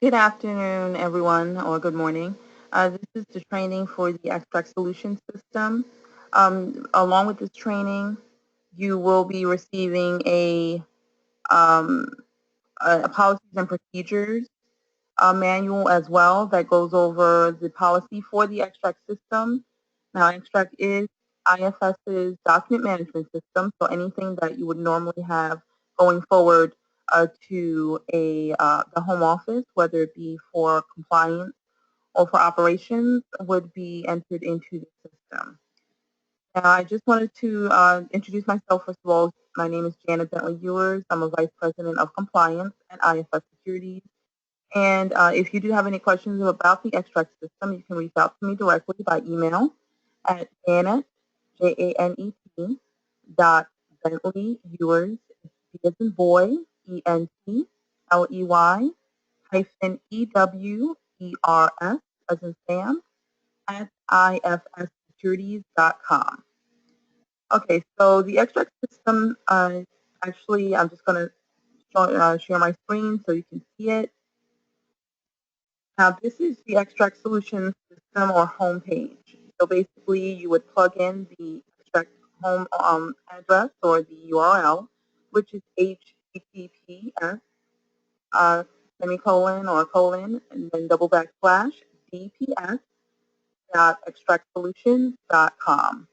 Good afternoon, everyone, or good morning. This is the training for the Extract Solution System. Along with this training, you will be receiving um, a policies and procedures manual as well that goes over the policy for the Extract system. Now, Extract is IFS's document management system, so anything that you would normally have going forward to the home office, whether it be for compliance or for operations, would be entered into the system. Now, I just wanted to introduce myself. First of all, my name is Janet Bentley Ewers. I'm a Vice President of Compliance at IFS Securities. And if you do have any questions about the extract system, you can reach out to me directly by email at Janet, Janet, dot Bentley Ewers, B as in boy, ENTLEY, hyphen EWERS, as in Sam, at ifssecurities.com. Okay, so the extract system, actually, I'm just going to share my screen so you can see it. Now, this is the Extract Solution System or home page. So basically, you would plug in the Extract home address or the URL, which is https semicolon or colon and then double backslash dps.extractsolutions.com.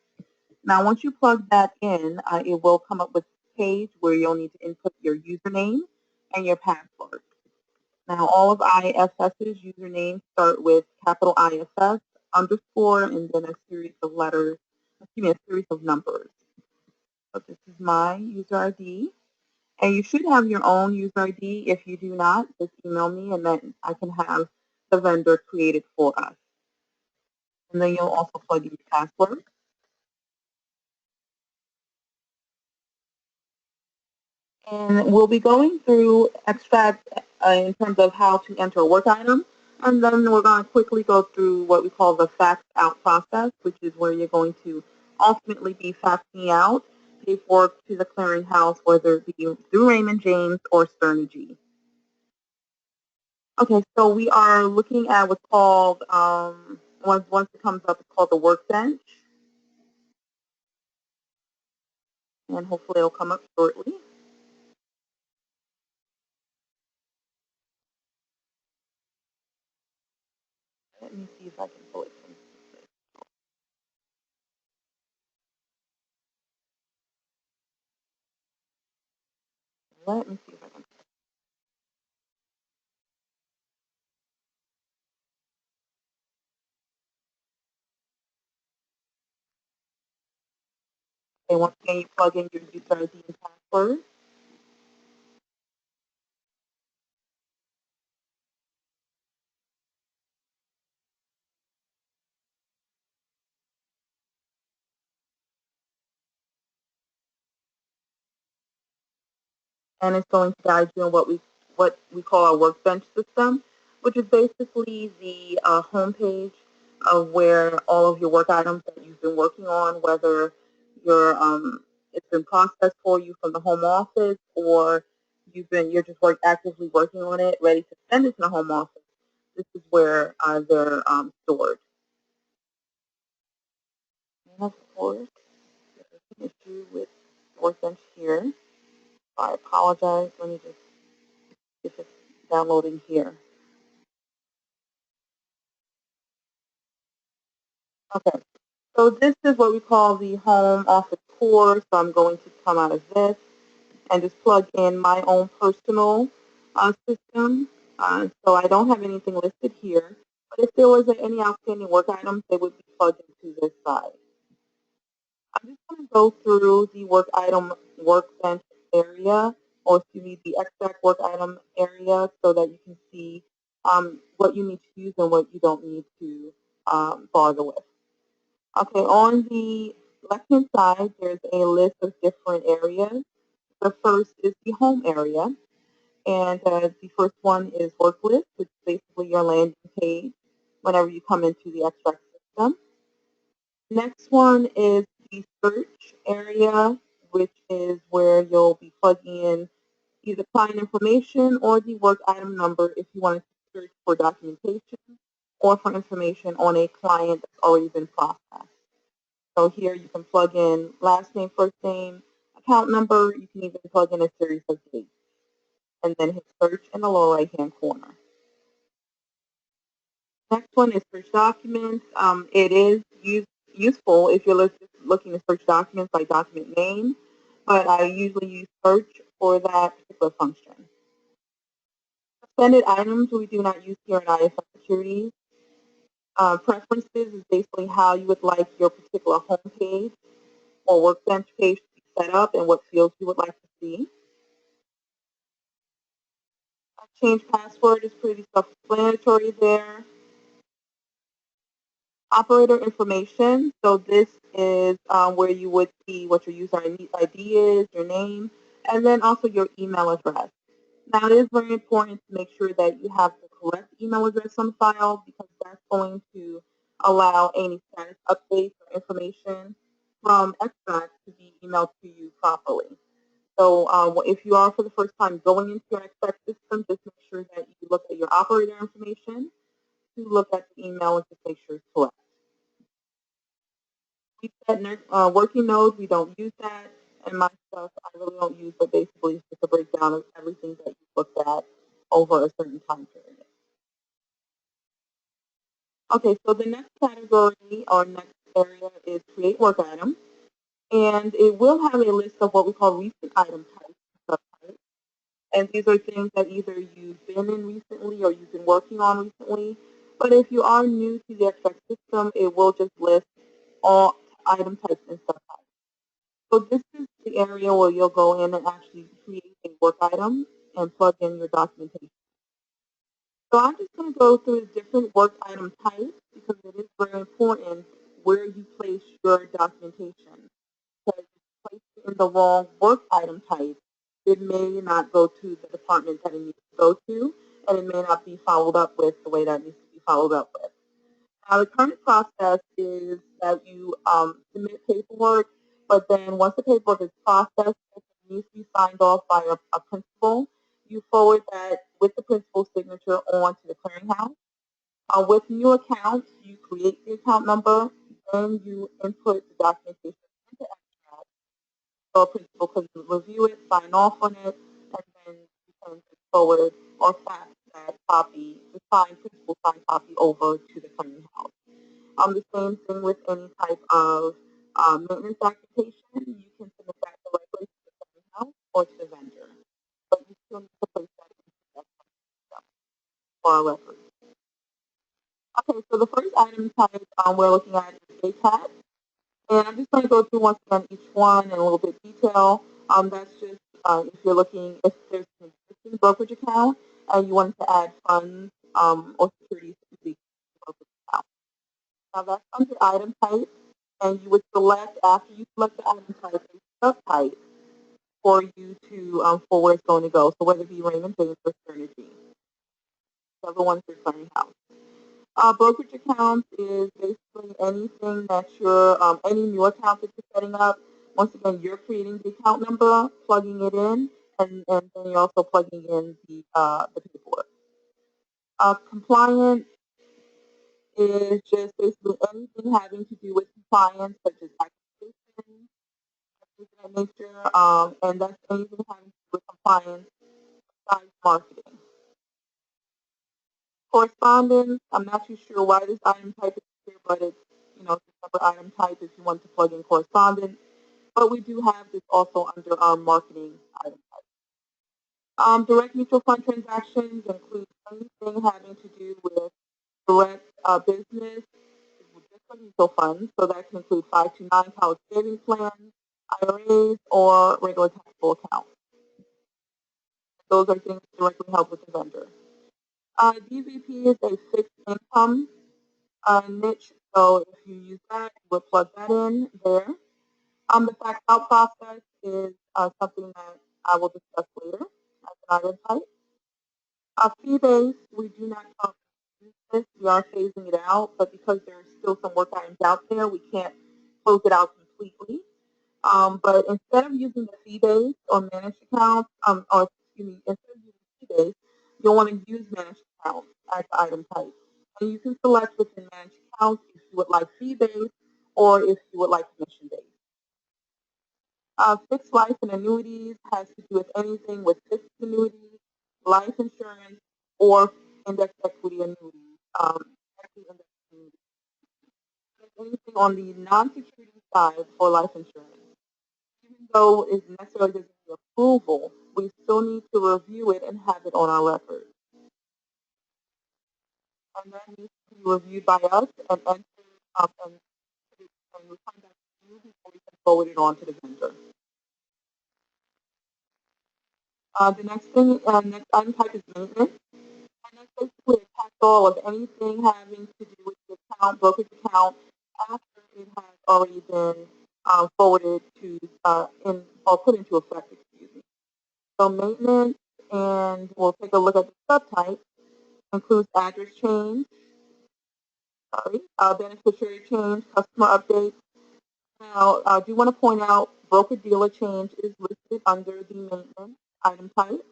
Now, once you plug that in, it will come up with a page where you'll need to input your username and your password. Now, all of IFS's usernames start with capital IFS underscore and then a series of letters, a series of numbers. So this is my user ID. And you should have your own user ID. If you do not, just email me and then I can have the vendor create it for us. And then you'll also plug in your password. And we'll be going through Extract in terms of how to enter a work item. And then we're going to quickly go through what we call the fax out process, which is where you're going to ultimately be faxing out paperwork to the clearinghouse, whether it be through Raymond James or Sternergy. Okay, so we are looking at what's called, once it comes up, it's called the workbench. And hopefully it'll come up shortly. Let me see if I can pull it from. Let me see if I can. Okay, once again, you plug in your user ID and password. And it's going to guide you on what we call our workbench system, which is basically the homepage of where all of your work items that you've been working on, whether it's been processed for you from the home office or you're just actively working on it, ready to send it to the home office. This is where they're stored. And of course, there's an issue with workbench here. I apologize. Let me just see if it's downloading here. Okay, so this is what we call the home office core. So I'm going to come out of this and just plug in my own personal system. So I don't have anything listed here, but if there was any outstanding work items, they would be plugged into this side. I'm just going to go through the work item workbench area, or excuse me, the extract work item area, so that you can see what you need to use and what you don't need to bother with. Okay, on the left-hand side, there's a list of different areas. The first is the home area, and the first one is work list, which is basically your landing page whenever you come into the extract system. Next one is the search area, which is where you'll be plugging in either client information or the work item number if you want to search for documentation or for information on a client that's already been processed. So here you can plug in last name, first name, account number. You can even plug in a series of dates and then hit search in the lower right-hand corner. Next one is search documents. It is useful if you're looking to search documents by document name, but I usually use search for that particular function. Suspended items we do not use here in ISS Securities. Preferences is basically how you would like your particular home page or workbench page to be set up and what fields you would like to see. Change password is pretty self-explanatory there. Operator information, so this is where you would see what your user ID is, your name, and then also your email address. Now, it is very important to make sure that you have the correct email address on file because that's going to allow any status updates or information from XTRAC to be emailed to you properly. So if you are for the first time going into your XTRAC system, just make sure that you look at your operator information, to look at the email and just make sure it's correct. We said working nodes, we don't use that, and my stuff I really don't use, but basically it's just a breakdown of everything that you looked at over a certain time period. Okay, so the next category or next area is create work item, and it will have a list of what we call recent item types and subtypes. And these are things that either you've been in recently or you've been working on recently. But if you are new to the XTRAC system, it will just list all item types and subtypes. So this is the area where you'll go in and actually create a work item and plug in your documentation. So I'm just going to go through the different work item types because it is very important where you place your documentation. Because if you place it in the wrong work item type, it may not go to the department that it needs to go to, and it may not be followed up with the way that it needs to be followed up with. Now, the current process is that you submit paperwork, but then once the paperwork is processed, it needs to be signed off by a principal. You forward that with the principal's signature on to the clearinghouse. With new accounts, you create the account number, then you input the documentation into XTRAC. So a principal can review it, sign off on it, and then you can forward or fax that copy, the signed principal signed copy over to the clearinghouse. The same thing with any type of maintenance documentation. You can submit that directly to the clearinghouse or to the vendor. But you still need to place that into the system for our records. Okay, so the first item type we're looking at is ACAT. And I'm just going to go through once again each one in a little bit detail. That's just if you're looking, if there's an existing brokerage account and you want to add funds or securities to the brokerage account. Now that's under item type, and you would select, after you select the item type, a subtype for you to for where it's going to go. So whether it be Raymond James or Carnegie, whichever one's your clearinghouse. Brokerage accounts is basically anything that you're, any new account that you're setting up. Once again, you're creating the account number, plugging it in, and then you're also plugging in the paperwork. Compliance is just basically anything having to do with compliance, such as acquisition, things of that nature, and that's anything having to do with compliance besides marketing. Correspondence, I'm not too sure why this item type is here, but it's, it's a separate item type if you want to plug in correspondence. But we do have this also under our marketing item type. Direct mutual fund transactions include anything having to do with direct business with mutual funds. So that can include 529 college savings plans, IRAs, or regular taxable accounts. Those are things that directly help with the vendor. DVP is a fixed income niche, so if you use that, you would plug that in there. The fact out process is something that I will discuss later as an item type. Fee-based, we do not currently use this. We are phasing it out, but because there are still some work items out there, we can't close it out completely. But instead of using the fee-based or managed accounts, or excuse me, instead of using fee-based, you'll want to use managed accounts as the item type. And you can select within managed accounts if you would like fee-based or if you would like commission-based. Fixed life and annuities has to do with anything with fixed annuities, life insurance, or index equity annuities. Equity index annuities. Anything on the non-security side for life insurance. Even though it necessarily doesn't need approval, we still need to review it and have it on our record. And that needs to be reviewed by us and entered and return that to you before we can forward it on to the vendor. The next item type is maintenance. And that's basically a catch-all of anything having to do with the account, brokerage account, after it has already been forwarded to or put into effect, excuse me. So maintenance, and we'll take a look at the subtype, includes address change, beneficiary change, customer updates. Now, I do want to point out broker-dealer change is listed under the maintenance item type.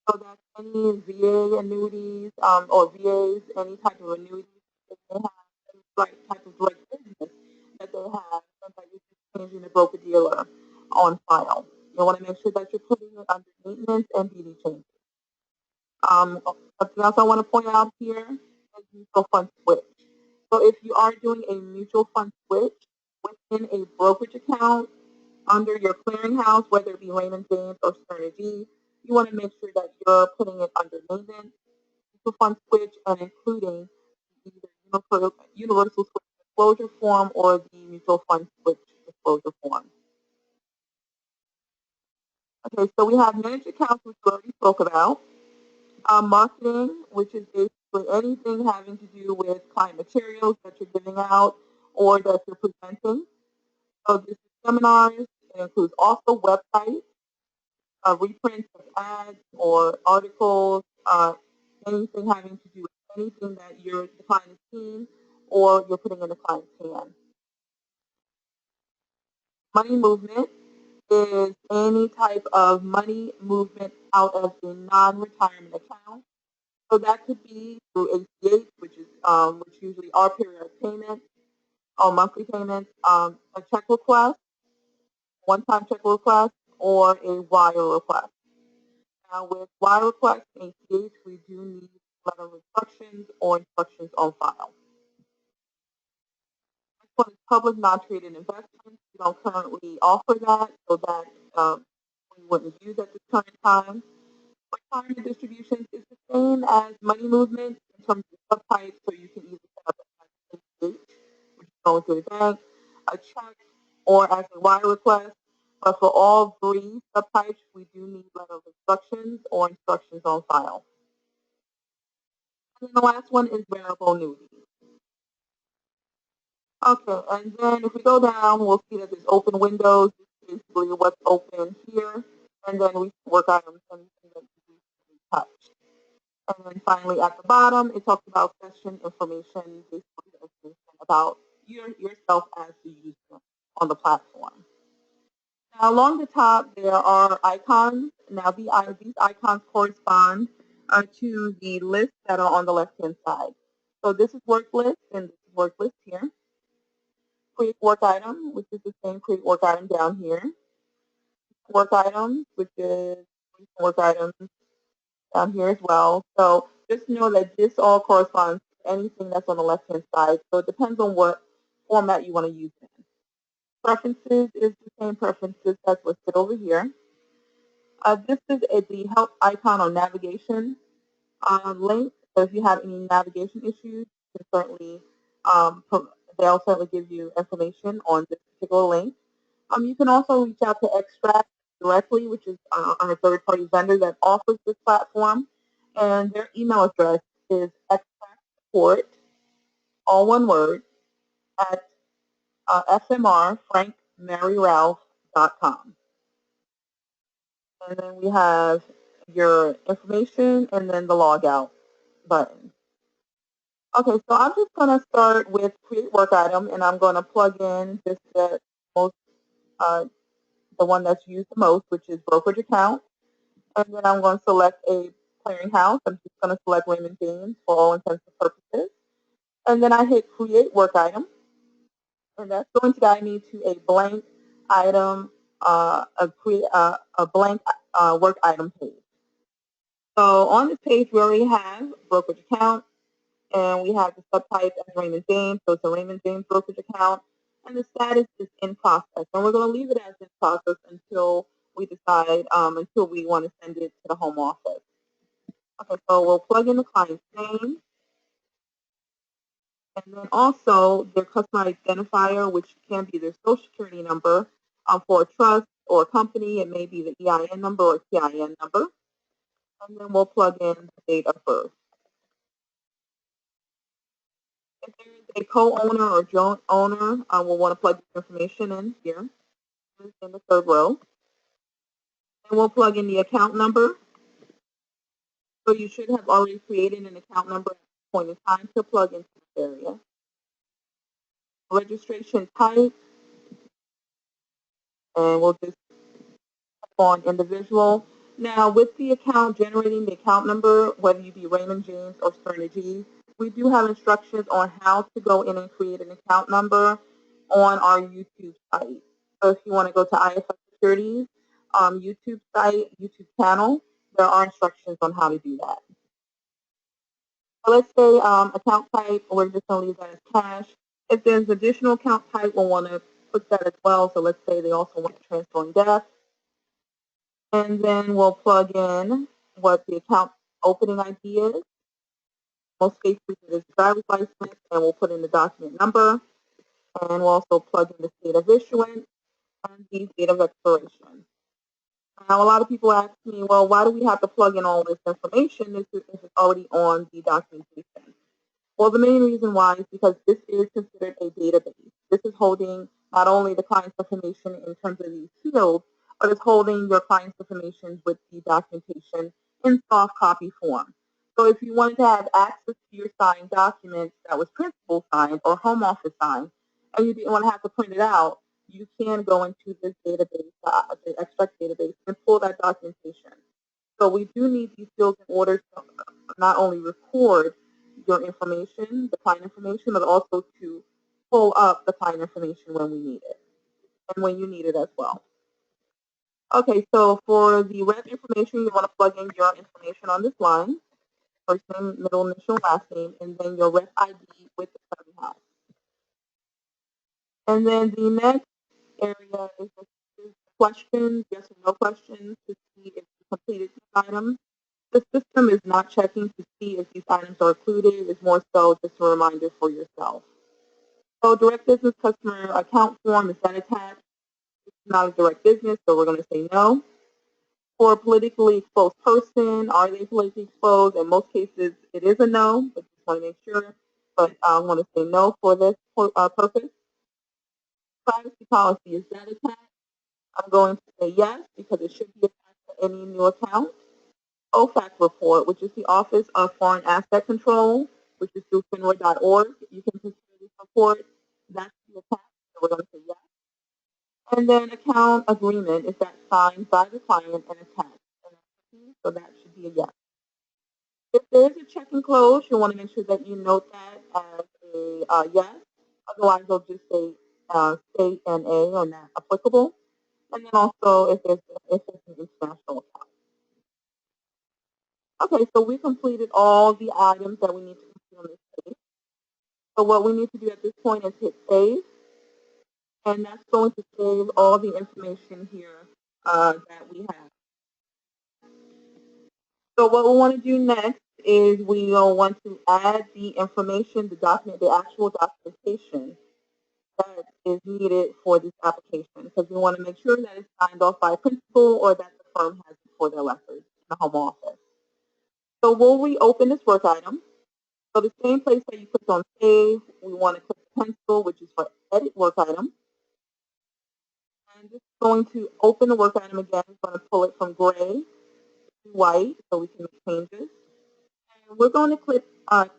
So that's any VA annuities or VAs, any type of annuities that they have, any type of direct business that they have, and that you're just changing the broker dealer on file. You want to make sure that you're putting it under maintenance and BD changes. Something else I want to point out here is mutual fund switch. So if you are doing a mutual fund switch within a brokerage account under your clearinghouse, whether it be Raymond James or Stern G, you want to make sure that you're putting it under maintenance, mutual fund switch, and including either universal switch disclosure form or the mutual fund switch disclosure form. Okay, so we have managed accounts, which we already spoke about. Marketing, which is basically anything having to do with client materials that you're giving out or that you're presenting. So this is seminars. It includes also websites, reprints of ads or articles, anything having to do with anything that the client is seeing or you're putting in the client's hand. Money movement is any type of money movement out of a non-retirement account. So that could be through ACH, which usually are periodic payments or monthly payments, a check request, one-time check request, or a wire request. Now, with wire requests and ACH, we do need letter of instructions or instructions on file. Next one is public non-traded investments. We don't currently offer that, so that we wouldn't use at this current time. Retirement distributions is the same as money movement in terms of subtypes, so you can either set up an ACH, which is going to a bank, a check, or as a wire request. But for all three subtypes, we do need letter of instructions or instructions on file. And then the last one is variable annuities. Okay, and then if we go down, we'll see that there's open windows. This is basically what's open here. And then we work items and that we touch. And then finally at the bottom, it talks about session information, basically information about yourself as the user on the platform. Now along the top, there are icons. Now these icons correspond to the lists that are on the left-hand side. So this is work list, and this is work list here. Create work item, which is the same create work item down here. Work items, which is work items down here as well. So just know that this all corresponds to anything that's on the left-hand side. So it depends on what format you want to use it in. Preferences is the same preferences that's listed over here. This is the help icon on navigation link. So if you have any navigation issues, you can certainly they'll certainly give you information on this particular link. You can also reach out to XTRAC directly, which is a third-party vendor that offers this platform, and their email address is XTRACWalkThru112016, all one word, at fmrfrankmaryralph.com. And then we have your information and then the logout button. Okay, so I'm just going to start with create work item, and I'm going to plug in just the one that's used the most, which is brokerage account. And then I'm going to select a clearinghouse. I'm just going to select Raymond James for all intents and purposes. And then I hit create work item. And that's going to guide me to a blank item, a blank work item page. So on this page, we already have brokerage account, and we have the subtype as Raymond James, so it's a Raymond James brokerage account, and the status is in process. And we're going to leave it as in process until we decide, until we want to send it to the home office. Okay, so we'll plug in the client's name, and then also their customer identifier, which can be their social security number. For a trust or a company, it may be the EIN number or TIN number. And then we'll plug in the date of birth. If there is a co-owner or joint owner, we'll want to plug this information in here in the third row. And we'll plug in the account number. So you should have already created an account number at this point in time to plug into this area. Registration type, and we'll just click on individual. Now, with the account, generating the account number, whether you be Raymond James or Cernergy, we do have instructions on how to go in and create an account number on our YouTube site. So if you want to go to IFS Securities YouTube site, YouTube channel, there are instructions on how to do that. So let's say account type, we're just going to leave that as cash. If there's additional account type, we'll want to put that as well. So let's say they also want to transfer on death. And then we'll plug in what the account opening ID is. Most cases it is driver's license, and we'll put in the document number. And we'll also plug in the state of issuance and the date of expiration. Now, a lot of people ask me, well, why do we have to plug in all this information if it's already on the documentation? Well, the main reason why is because this is considered a database. This is holding not only the client's information in terms of these fields, but it's holding your client's information with the documentation in soft copy form. So if you wanted to have access to your signed documents that was principal signed or home office signed, and you didn't want to have to print it out, you can go into this database, the extract database, and pull that documentation. So we do need these fields in order to not only record your information, the client information, but also to pull up the client information when we need it and when you need it as well. Okay, so for the rep information, you want to plug in your information on this line, first name, middle initial, last name, and then your rep ID with the clearinghouse. And then the next area is questions, yes or no questions, to see if you completed these items. The system is not checking to see if these items are included. It's more so just a reminder for yourself. So direct business customer account form, is that attached? It's not a direct business, so we're going to say no. For a politically exposed person, are they politically exposed? In most cases, it is a no, but just want to make sure. But I want to say no for this purpose. Privacy policy, is that attached? I'm going to say yes, because it should be attached to any new account. OFAC report, which is the Office of Foreign Asset Control, which is through FINRA.org. You can consider this report. That's the attached, so we're going to say yes. And then account agreement, is that signed by the client and attached? So that should be a yes. If there is a check and close, you want to make sure that you note that as a yes. Otherwise, they'll just say state and A or not applicable. And then also if it's an international account. Okay, so we completed all the items that we need to complete on this page. So what we need to do at this point is hit save. And that's going to save all the information here that we have. So what we want to do next is we will want to add the information, the document, the actual documentation that is needed for this application, because we want to make sure that it's signed off by a principal or that the firm has it for their records in the home office. So we'll reopen this work item. So the same place that you click on save, we want to click pencil, which is for edit work item. And this is going to open the work item again. It's going to pull it from gray to white so we can make changes. And we're going to click on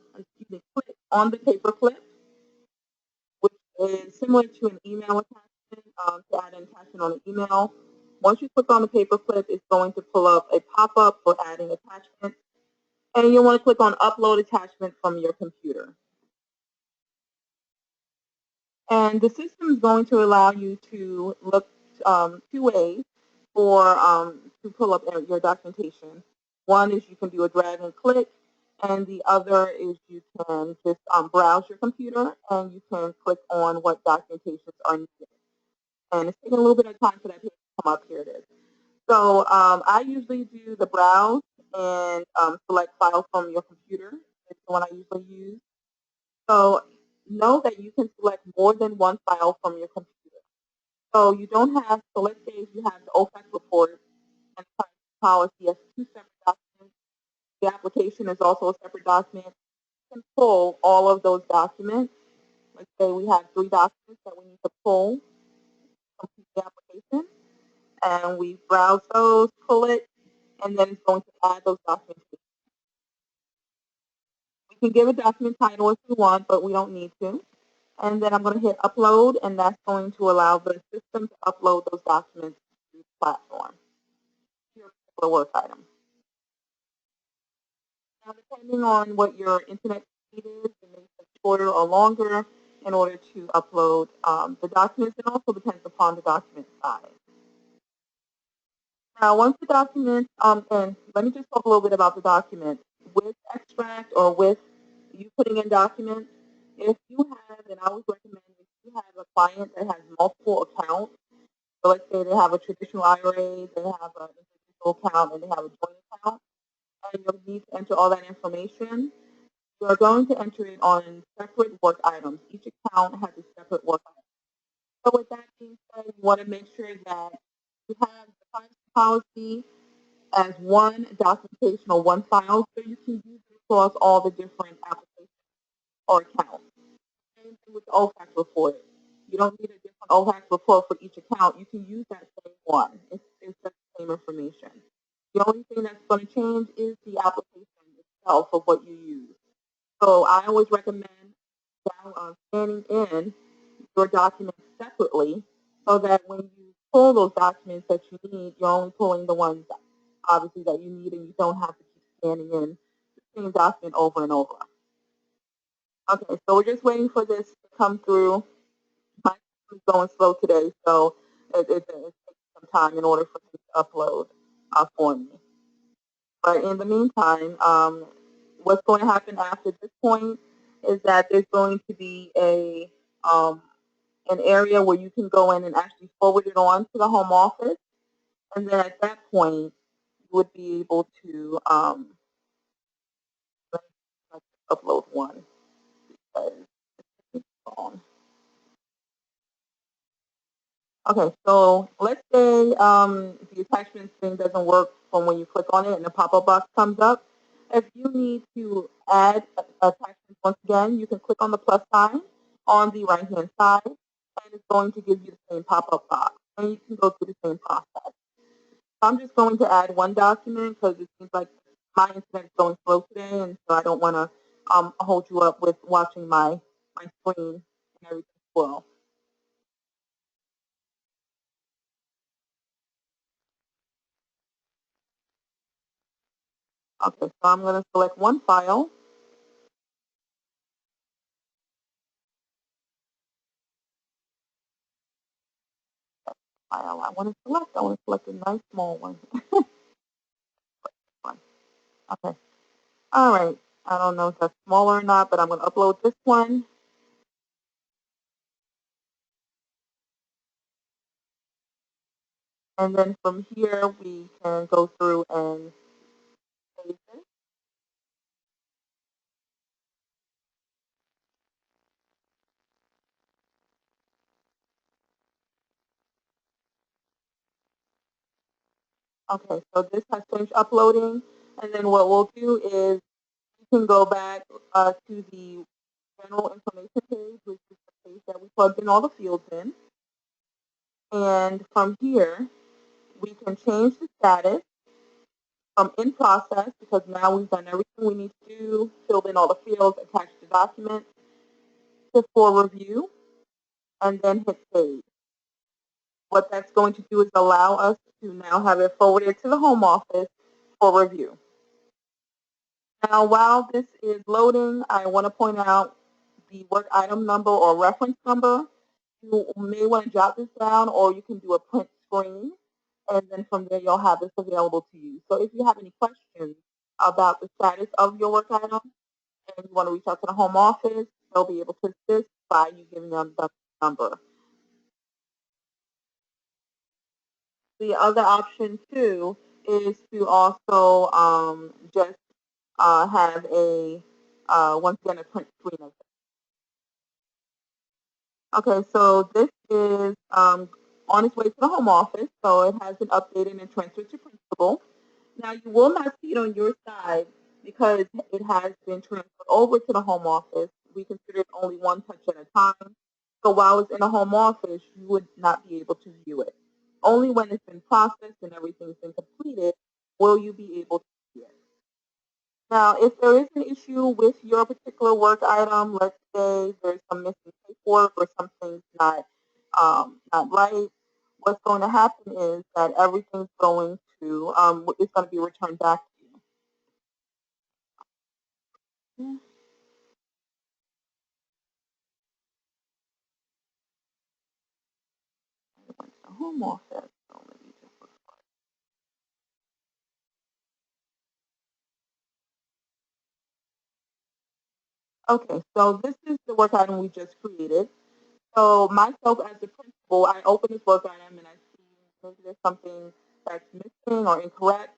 the paper clip, which is similar to an email attachment, to add an attachment on an email. Once you click on the paper clip, it's going to pull up a pop-up for adding attachments. And you want to click on Upload Attachment from your computer. And the system is going to allow you to look two ways to pull up your documentation. One is you can do a drag and click, and the other is you can just browse your computer and you can click on what documentations are needed. And it's taking a little bit of time for that page to come up. Here it is. So I usually do the browse and select file from your computer. It's the one I usually use. So know that you can select more than one file from your computer. So you don't have, so let's say if you have the OFAC report and the policy as two separate documents, the application is also a separate document. You can pull all of those documents. Let's say we have 3 documents that we need to pull from the application, and we browse those, pull it, and then it's going to add those documents. We can give a document title if we want, but we don't need to. And then I'm going to hit upload, and that's going to allow the system to upload those documents to the platform, your particular work item. Now, depending on what your internet speed is, it may take shorter or longer in order to upload the documents. It also depends upon the document size. Now, once the document, and let me just talk a little bit about the document. With Extract or with you putting in documents, if you have, and I always recommend if you have a client that has multiple accounts, so let's say they have a traditional IRA, they have an individual account, and they have a joint account, and you need to enter all that information, you are going to enter it on separate work items. Each account has a separate work item. So with that being said, you want to make sure that you have the privacy policy as one documentation or one file so you can use it across all the different applications or accounts. Same thing with the OFAC report. You don't need a different OFAC report for each account. You can use that same one. It's just the same information. The only thing that's going to change is the application itself of what you use. So I always recommend scanning in your documents separately so that when you pull those documents that you need, you're only pulling the ones obviously that you need and you don't have to keep scanning in the same document over and over. Okay, so we're just waiting for this to come through. My system is going slow today, so it takes some time in order for it to upload for me. But in the meantime, what's going to happen after this point is that there's going to be an area where you can go in and actually forward it on to the home office, and then at that point, you would be able to let's upload one because it's long. Okay, so let's say the attachment thing doesn't work from when you click on it and the pop-up box comes up. If you need to add attachments once again, you can click on the plus sign on the right-hand side, and it's going to give you the same pop-up box, and you can go through the same process. I'm just going to add one document because it seems like my internet is going slow today, and so I don't want to hold you up with watching my screen and everything as well. Okay, so I'm going to select one file. I want to select. I want to select a nice small one. Okay. All right. I don't know if that's smaller or not, but I'm going to upload this one. And then from here, we can go through and save it. Okay, so this has finished uploading. And then what we'll do is we can go back to the general information page, which is the page that we plugged in all the fields in. And from here, we can change the status from in process, because now we've done everything we need to do, filled in all the fields, attached the document, to for review, and then hit save. What that's going to do is allow us to now have it forwarded to the home office for review. Now, while this is loading, I want to point out the work item number or reference number. You may want to jot this down, or you can do a print screen, and then from there you'll have this available to you. So if you have any questions about the status of your work item and you want to reach out to the home office, they'll be able to assist by you giving them the number. The other option too is to also just have a once again a print screen of it. Okay, so this is on its way to the home office, so it has been updated and transferred to principal. Now you will not see it on your side because it has been transferred over to the home office. We consider it only one touch at a time. So while it's in the home office, you would not be able to view it. Only when it's been processed and everything's been completed will you be able to see it. Now, if there is an issue with your particular work item, let's say there's some missing paperwork or something's not right, what's going to happen is that everything's going to it's going to be returned back to you. It went to the home office. So let me just look. Okay, so this is the work item we just created. So myself as the principal, I open this work item and I see maybe there's something that's missing or incorrect.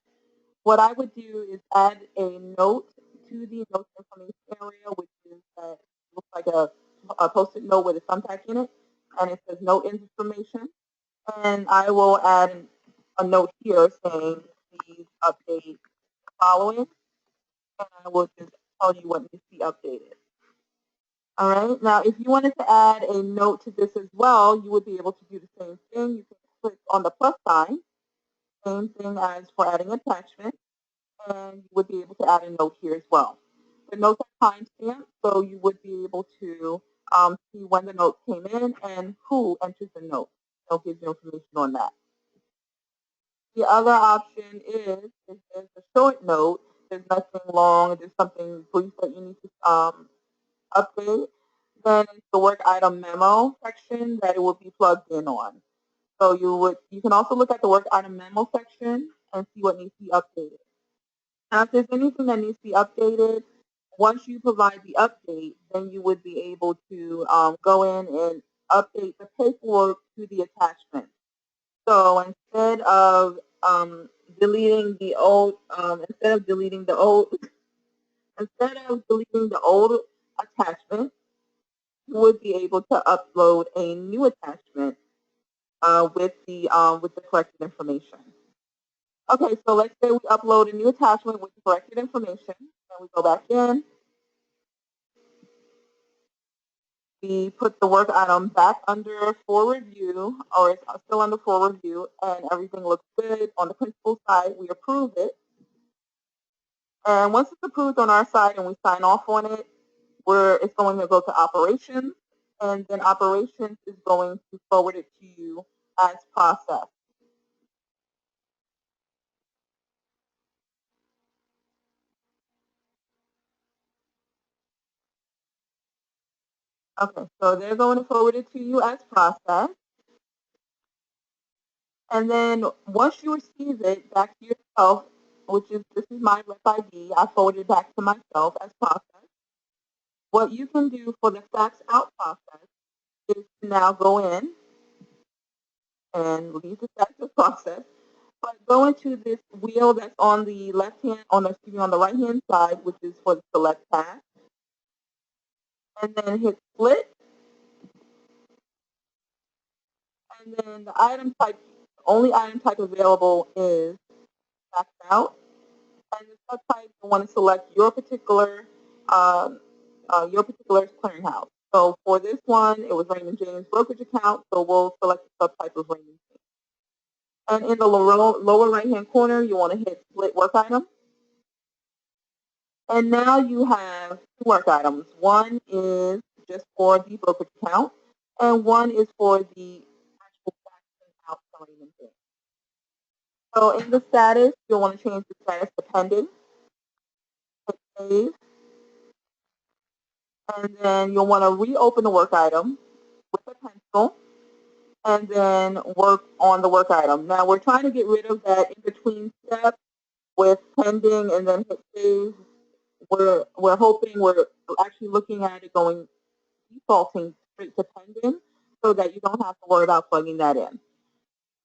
What I would do is add a note to the notes information area, which is that looks like a post-it note with a thumbtack in it, and it says note information. And I will add a note here saying please update the following, and I will just tell you what needs to be updated. All right. Now, if you wanted to add a note to this as well, you would be able to do the same thing. You can click on the plus sign, same thing as for adding attachment, and you would be able to add a note here as well. The notes are timestamped, so you would be able to see when the note came in and who entered the note. They'll give you information on that. The other option is if there's a short note, there's nothing long, there's something brief that you need to update, then it's the work item memo section that it will be plugged in on. So you can also look at the work item memo section and see what needs to be updated. Now, if there's anything that needs to be updated, once you provide the update, then you would be able to go in and update the paperwork to the attachment. So deleting the old, instead of deleting the old, instead of deleting the old attachment, you would be able to upload a new attachment with the corrected information. Okay, so let's say we upload a new attachment with the corrected information, and we go back in. We put the work item back under for review, or it's still under for review, and everything looks good. On the principal side, we approve it. And once it's approved on our side and we sign off on it, it's going to go to operations, and then operations is going to forward it to you as processed. Okay, so they're going to forward it to you as processed. And then once you receive it back to yourself, this is my rep ID, I forward it back to myself as processed. What you can do for the fax out process is to now go in and leave the fax out process, but go into this wheel that's on the left hand, on the right hand side, which is for the select task, and then hit split, and then the item type, only item type available is fax out. And the subtype, you want to select um, your particular clearinghouse. So for this one, it was Raymond James brokerage account, so we'll select the subtype of Raymond James. And in the lower right-hand corner, you want to hit split work item. And now you have two work items. One is just for the brokerage account, and one is for the actual faxing out for Raymond James. So in the status, you'll want to change the status to pending. save, and then you'll want to reopen the work item with a pencil and then work on the work item. Now we're trying to get rid of that in-between step with pending and then hit save. We're hoping we're actually looking at it going defaulting straight to pending so that you don't have to worry about plugging that in.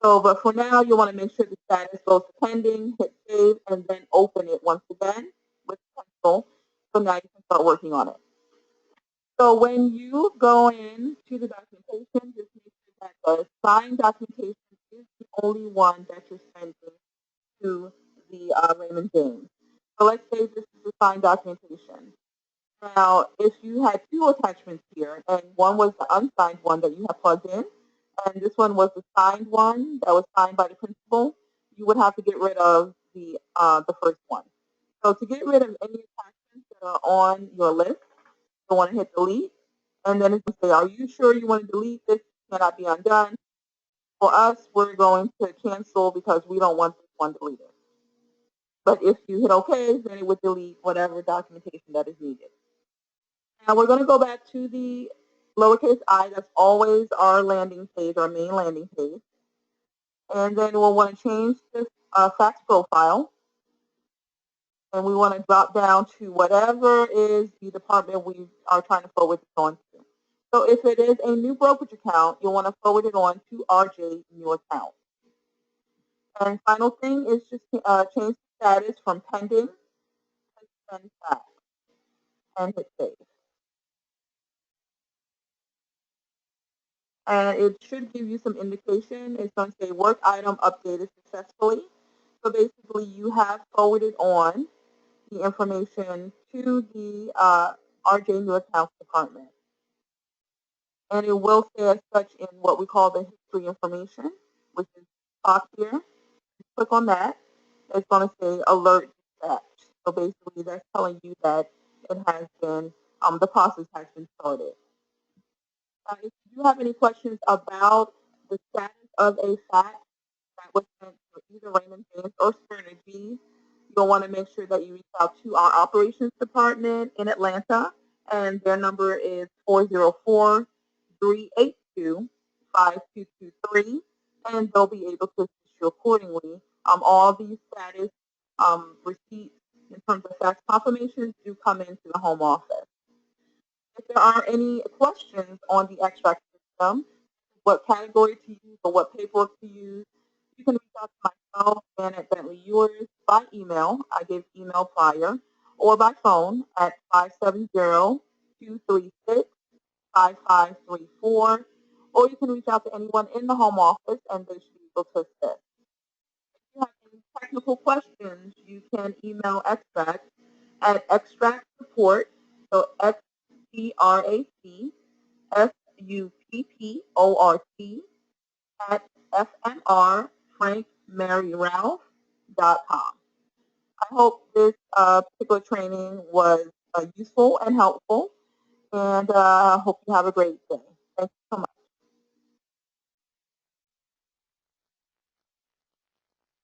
So, but for now, you want to make sure the status goes to pending, hit save, and then open it once again with pencil. So now you can start working on it. So when you go into the documentation, just make sure that the signed documentation is the only one that you're sending to the Raymond James. So let's say this is the signed documentation. Now, if you had two attachments here, and one was the unsigned one that you have plugged in, and this one was the signed one that was signed by the principal, you would have to get rid of the first one. So to get rid of any attachments that are on your list, you want to hit delete, and then it's going to say, are you sure you want to delete this? Cannot be undone. For us, we're going to cancel because we don't want this one deleted. But if you hit OK, then it would delete whatever documentation that is needed. Now we're going to go back to the lowercase I. That's always our landing page, our main landing page. And then we'll want to change this fax profile. And we want to drop down to whatever is the department we are trying to forward this on to. So if it is a new brokerage account, you'll want to forward it on to RJ New Account. And final thing is just change the status from pending to send fax and hit save. And it should give you some indication. It's going to say work item updated successfully. So basically, you have forwarded on the information to the RJ New Accounts Department. And it will say as such in what we call the history information, which is top here. Click on that. It's going to say alert dispatch. So basically, that's telling you that it has been, the process has been started. If you have any questions about the status of a fax that was sent to either Raymond James or Spinergy, you'll want to make sure that you reach out to our operations department in Atlanta, and their number is 404-382-5223, and they'll be able to assist you accordingly. All these status receipts in terms of fax confirmations do come into the home office. If there are any questions on the XTRAC system, what category to use or what paperwork to use, you can reach out to myself, Janet Bentley Ewers, by email. I gave email prior, or by phone at 570-236-5534, or you can reach out to anyone in the home office and they should be able to assist. If you have any technical questions, you can email XTRAC at XTRACSupport, so XTRACSUPPORT at fmrfrankmaryralph.com. I hope this particular training was useful and helpful, and I hope you have a great day. Thank you so much.